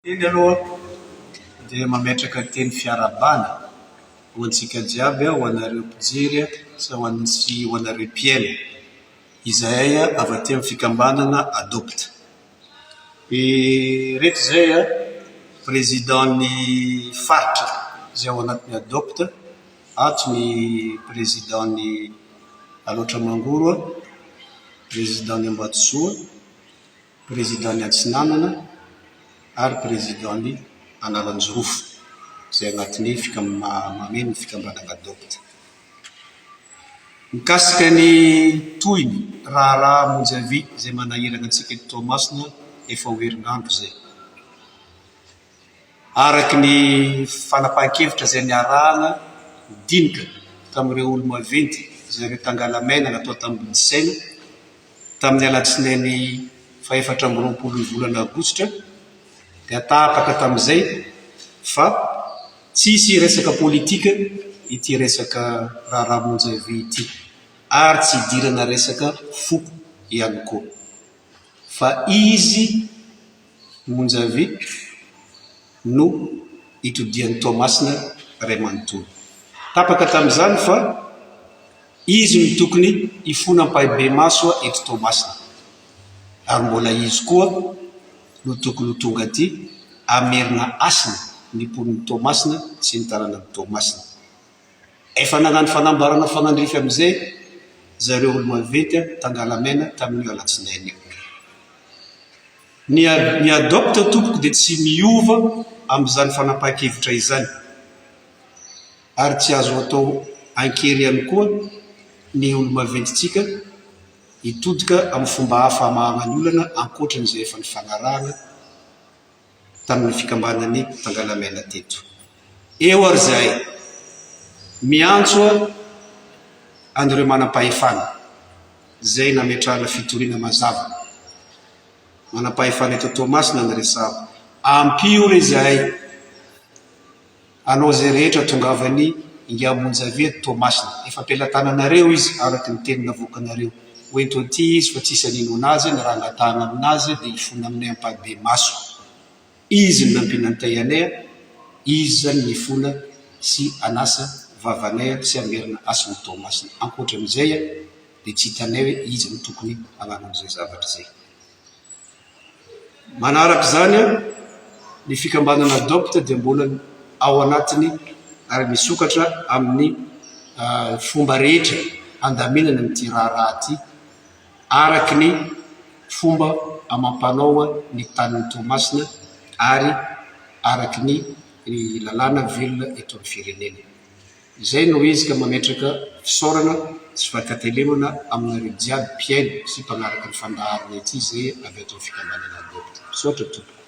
Iny aloha dia mametraka teny fiarabana ho antsika jiaby, ho anareo mpijery sy ho anareo mpiaina izay avy aty amin'ny fikambanana adopte. Reto zay président-ny faritra izay ao anatin'ny adopte, ato ny président-ny Alaotramangoro, président-ny Ambatosoa, président-ny Atsinanana ary président-ny Analanjorofo izay agnatin'ny mameno fikambanana adopte. Mikasika ny tohiny raharaha monjavy izay manahirana antsika eto Toamasina efa ho herinandro zay. Araky ny fanapahan-kevitra izay niarahana dinika tamin'ireo olo maventy izay ireo tangalamena natao tamin'ny Disaina tamin'ny alatsinainy faha-efatra amby roapolo ny volana Aogositra, dia tahapaka tamin'izay fa tsisy resaka politika ity resaka raharaha monjavy ity, ary tsy idirana resaka foko ihany koa, fa izy monjavy no itodian'ny Toamasina ray manontolo. Tapaka tamin'izany fa izy no tokony hifona ampahibe maso eto Toamasina, ary mbola izy koa no tokony ho tonga aty amerina asina ny mponiny Toamasina sy ny taranan'ny Toamasina. Efa nagnano fanambarana fanandrify amin'izay zareo olo maventy tangalamena tamin'io alatsinainy io. Ny adopte tompoko dia tsy miova amin'izany fanapahan-kevitra izany, ary tsy azo atao ankery ihany koa ny olo maventytsika hitodika amin'ny fomba hafa hamahana ny olana ankoatran'izay efa nifanarahana tamin'ny fikambanany tangalamena teto. Eo ary zay miantso an'ireo manam-pahefana zay nametrahana fitoriana mazava, manam-pahefana eto Toamasina ny resabo, ampio re zay anao zay rehetra tongavany ingamonjavy eto Toamasina, efa ampelantananareo izy araky ny teny navoakanareo hoento aty izy fa tsisy anino anazy ny raha angatahana aminazy dia hifona aminay ampahibe maso. Izy ny nampinantay anay, izy zany nifona sy anasa vavanay sy amerina asiny Toamasina. Ankoatra amin'izay dia tsy hitanay hoe izy no tokony hagnano an'izay zavatra zay. Manaraka zany ny fikambanana adopte dia mbola ao anatiny ary misokatra amin'ny fomba rehetra andaminana n'ity raharaha ity, araky ny fomba amam-panao ny tanin'ny Toamasina ary araky ny lalàna velona eto amin'ny firenena. Izay no izy ka mametraka fisaorana sy fankatelemana aminareo jiaby mpiaino sy mpanaraka ny fandaharana ity zay avy ato amin'ny fikambanana adopte. Misaotra tompoko.